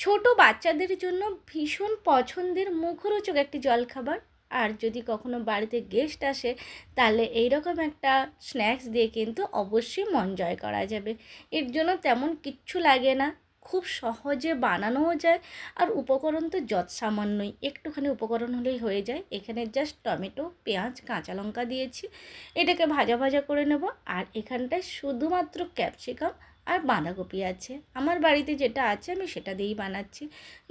ছোট বাচ্চাদের জন্য ভীষণ পছন্দের মুখরোচক একটি জলখাবার। আর যদি কখনো বাড়িতে গেস্ট আসে তাহলে এইরকম একটা স্ন্যাক্স দিয়ে কিন্তু অবশ্যই মন জয় করা যাবে। এর জন্য তেমন কিচ্ছু লাগে না, খুব সহজে বানানোও যায়। আর উপকরণ তো যৎসামান্যই, একটুখানি উপকরণ হলেই হয়ে যায়। এখানে জাস্ট টমেটো, পেঁয়াজ, কাঁচা লঙ্কা দিয়েছি, এটাকে ভাজা ভাজা করে নেব। আর এখানটায় শুধুমাত্র ক্যাপসিকাম আর বাঁধাকপি আছে, আমার বাড়িতে যেটা আছে আমি সেটা দিয়েই বানাচ্ছি।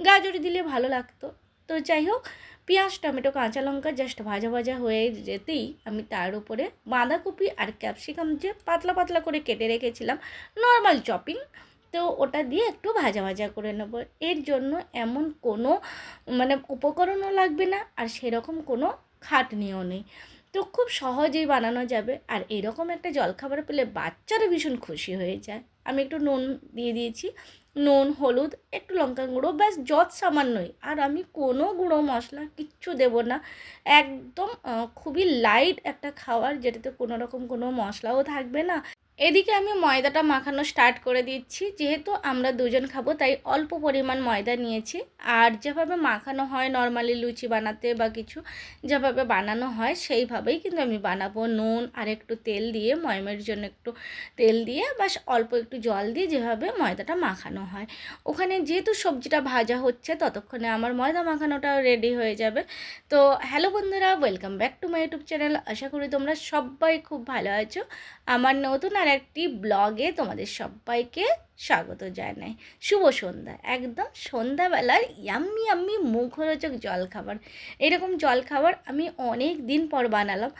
গাজর দিলে ভালো লাগতো। তো যাই হোক, পেঁয়াজ, টমেটো, কাঁচা লঙ্কা জাস্ট ভাজা ভাজা হয়ে যেতেই আমি তার উপরে বাঁধাকপি আর ক্যাপসিকাম যে পাতলা পাতলা করে কেটে রেখেছিলাম, নর্মাল চপিং, তো ওটা দিয়ে একটু ভাজা ভাজা করে নেব। এর জন্য এমন কোনো উপকরণও লাগবে না, আর সেরকম কোনো খাটনিও নেই। তো খুব সহজেই বানানো যাবে। আর এরকম একটা জলখাবার পেলে বাচ্চারা ভীষণ খুশি হয়ে যায়। আমি একটু নুন দিয়ে দিয়েছি, নুন, হলুদ, একটু লঙ্কা গুঁড়ো, ব্যাস সামান্যই। আর আমি কোনো গুঁড়ো মশলা কিচ্ছু দেব না। একদম খুবই লাইট একটা খাবার, যেটাতে কোনো রকম কোনো মশলাও থাকবে না। এদিকে আমি ময়দাটা মাখানো স্টার্ট করে দিচ্ছি। যেহেতু আমরা দুজন খাবো তাই অল্প পরিমাণ ময়দা নিয়েছি। আর যেভাবে মাখানো হয় নর্মালি লুচি বানাতে বা কিছু যেভাবে বানানো হয় সেইভাবেই কিন্তু আমি বানাবো। নুন আর একটু তেল দিয়ে, ময়মের জন্য একটু তেল দিয়ে, বাস অল্প একটু জল দিয়ে যেভাবে ময়দাটা মাখানো হয়। ওখানে যেহেতু সবজিটা ভাজা হচ্ছে ততক্ষণে আমার ময়দা মাখানোটাও রেডি হয়ে যাবে। তো হ্যালো বন্ধুরা, welcome back to my YouTube channel. আশা করি তোমরা সবাই খুব ভালো আছো। আমার নতুন আর একটি ব্লগে তোমাদের সবাইকে স্বাগত জানাই। শুভ সন্ধ্যা। একদম সন্ধ্যাবেলার ইয়াম্মি ইয়াম্মি মুখরোচক জলখাবার। এরকম জলখাবার আমি অনেক দিন পর বানালাম।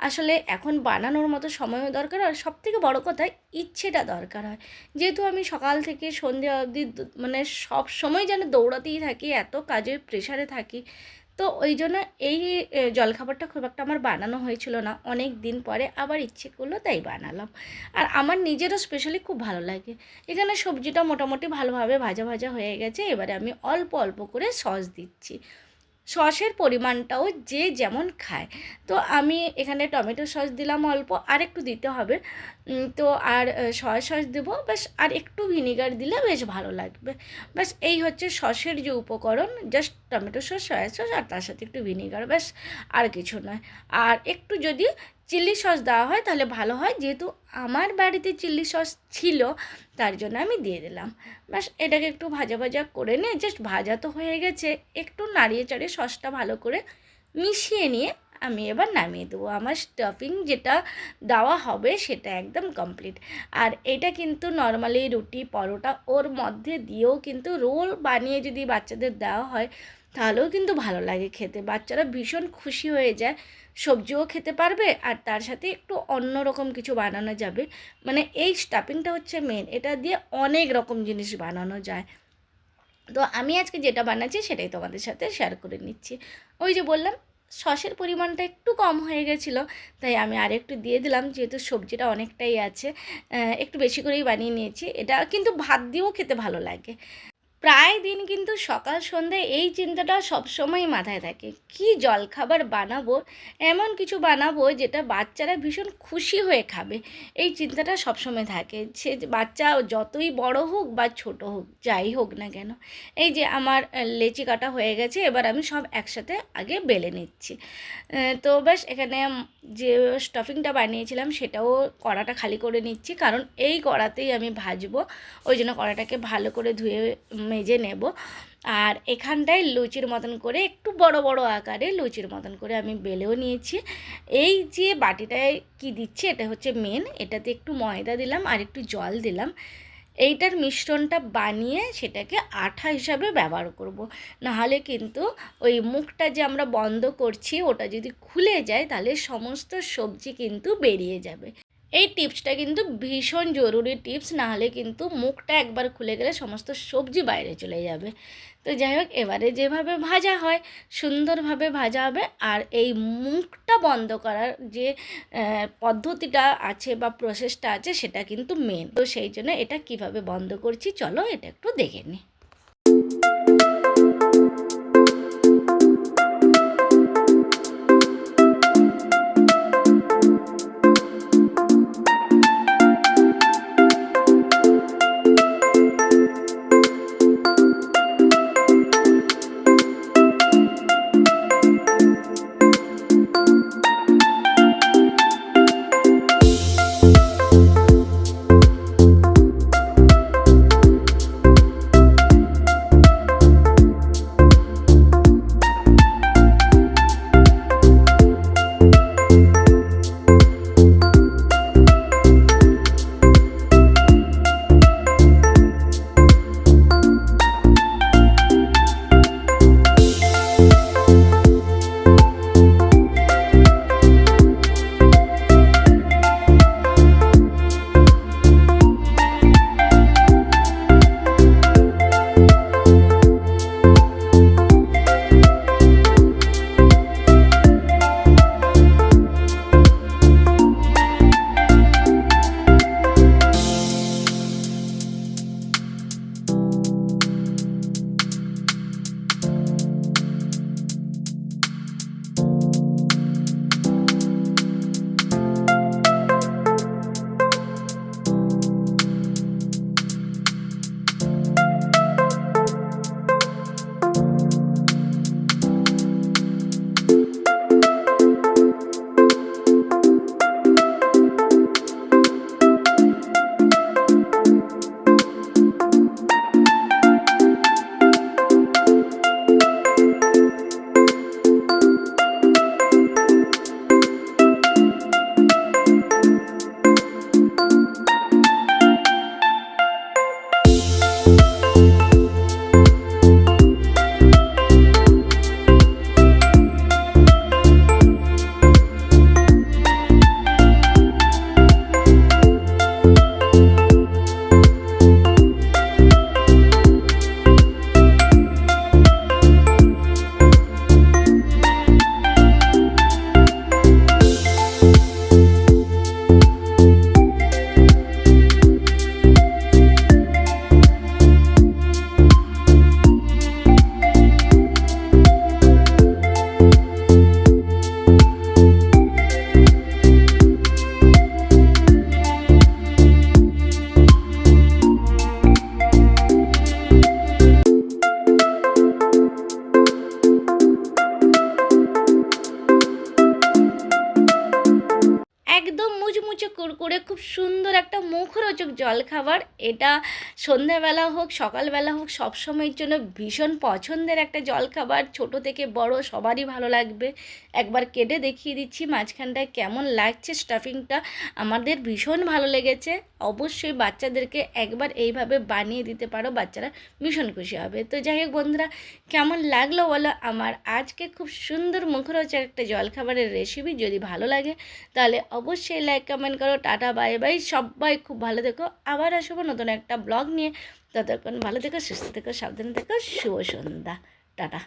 আসলে এখন বানানোর মতো সময়ও দরকার, আর সবথেকে বড় কথা ইচ্ছেটা দরকার হয়। যেহেতু আমি সকাল থেকে সন্ধ্যা অবধি সব সময় যেন দৌড়াতেই থাকি, এত কাজের প্রেশারে থাকি। তো ওই জন্য এই জলখাবারটা খুব একটা আমার বানানো হয়েছিল না। অনেক দিন পরে আবার ইচ্ছে করলো তাই বানালাম। আর আমার নিজেরও স্পেশালি খুব ভালো লাগে। এখানে সবজিটা মোটামুটি ভালোভাবে ভাজা ভাজা হয়ে গেছে। এবারে আমি অল্প অল্প করে সস দিচ্ছি। সসের পরিমাণটাও যে যেমন খায়। তো আমি এখানে টমেটো সস দিলাম অল্প, আর একটু দিতে হবে। তো আর সয়া সস দেবো, ব্যাস। আর একটু ভিনিগার দিলে বেশ ভালো লাগবে। ব্যাস এই হচ্ছে সসের যে উপকরণ, just tomato sauce, soya sauce আর তার সাথে একটু ভিনিগার, ব্যাস। আর কিছু নয়। আর একটু যদি চিলি সস দেওয়া হয় তাহলে ভালো হয়, যেহেতু আমার বাড়িতে চিলি সস ছিল তার জন্য আমি দিয়ে দিলাম। ব্যাস এটাকে একটু ভাজা ভাজা করে নিয়ে, জাস্ট ভাজা তো হয়ে গেছে, একটু নাড়িয়ে চাড়িয়ে সসটা ভালো করে মিশিয়ে নিয়ে আমি এবার নামিয়ে দেবো। আমার স্টাফিং যেটা দেওয়া হবে সেটা একদম কমপ্লিট। আর এটা কিন্তু নর্মালি রুটি, পরোটা ওর মধ্যে দিয়েও কিন্তু রোল বানিয়ে যদি বাচ্চাদের দেওয়া হয় তাহলেও কিন্তু ভালো লাগে খেতে। বাচ্চারা ভীষণ খুশি হয়ে যায়, সবজিও খেতে পারবে আর তার সাথে একটু অন্য রকম কিছু বানানো যাবে। এই স্টাফিংটা হচ্ছে মেন, এটা দিয়ে অনেক রকম জিনিস বানানো যায়। তো আমি আজকে যেটা বানাচ্ছি সেটাই তোমাদের সাথে শেয়ার করে নিচ্ছি। ওই যে বললাম, সসের পরিমাণটা একটু কম হয়ে গেছিলো, তাই আমি আরেকটু দিয়ে দিলাম। যেহেতু সবজিটা অনেকটাই আছে, একটু বেশি করেই বানিয়ে নিয়েছি। এটা কিন্তু ভাত দিয়েও খেতে ভালো লাগে। প্রায় দিন কিন্তু সকাল সন্ধ্যায় এই চিন্তাটা সবসময়ই মাথায় থাকে, কি জলখাবার বানাবো, এমন কিছু বানাবো যেটা বাচ্চারা ভীষণ খুশি হয়ে খাবে। এই চিন্তাটা সবসময় থাকে, সে বাচ্চা যতই বড় হোক বা ছোট হোক, যাই হোক না কেন। এই যে আমার লেচি কাটা হয়ে গেছে, এবার আমি সব একসাথে আগে বেলে নিচ্ছি। তো ব্যাস এখানে যে স্টাফিংটা বানিয়েছিলাম সেটাও কড়াটা খালি করে নিচ্ছি, কারণ এই কড়াতেই আমি ভাজবো। ওই জন্য কড়াটাকে ভালো করে ধুয়ে মেজে নেব। আর এখানটায় লুচির মতন করে, একটু বড় বড় আকারে লুচির মতন করে আমি বেলেও নিয়েছি। এই যে বাটিটায় কি দিচ্ছি এটা হচ্ছে মেন, এটাতে একটু ময়দা দিলাম আর একটু জল দিলাম। এইটার মিশ্রণটা বানিয়ে সেটাকে আঠা হিসাবে ব্যবহার করব। নাহলে কিন্তু ওই মুখটা যে আমরা বন্ধ করছি ওটা যদি খুলে যায় তাহলে সমস্ত সবজি কিন্তু বেরিয়ে যাবে। এই টিপসটা কিন্তু ভীষণ জরুরি টিপস, নাহলে কিন্তু মুখটা একবার খুলে গেলে সমস্ত সবজি বাইরে চলে যাবে। তো যাই হোক, এবারে যেভাবে ভাজা হয় সুন্দরভাবে ভাজা হবে। আর এই মুখটা বন্ধ করার যে পদ্ধতিটা আছে বা প্রসেসটা আছে সেটা কিন্তু মেন। তো সেই জন্য এটা কিভাবে বন্ধ করছি চলো এটা একটু দেখে নিই। খুব সুন্দর একটা মুখরোচক জলখাবার। এটা সন্ধ্যাবেলা হোক সকালবেলা হোক সবসময়ের জন্য ভীষণ পছন্দের একটা জলখাবার। ছোট থেকে বড় সবারই ভালো লাগবে। একবার কেটে দেখিয়ে দিচ্ছি মাঝখানটায় কেমন লাগছে স্টাফিংটা, আমাদের ভীষণ ভালো লেগেছে। অবশ্যই বাচ্চাদেরকে একবার এইভাবে বানিয়ে দিতে পারো, বাচ্চারা ভীষণ খুশি হবে। তো যাই হোক বন্ধুরা, কেমন লাগলো বলো আমার আজকে খুব সুন্দর মুখরোচক একটা জলখাবারের রেসিপি। যদি ভালো লাগে তাহলে অবশ্যই লাইক কমেন্ট করো। টাটা বাই বাই, সবাই খুব ভালো থেকো। আবার আসবো নতুন একটা ব্লগ নিয়ে। ততক্ষণ ভালো থেকো, সুস্থ থেকো, সাবধানে থেকো। শুভ সন্ধ্যা। টাটা।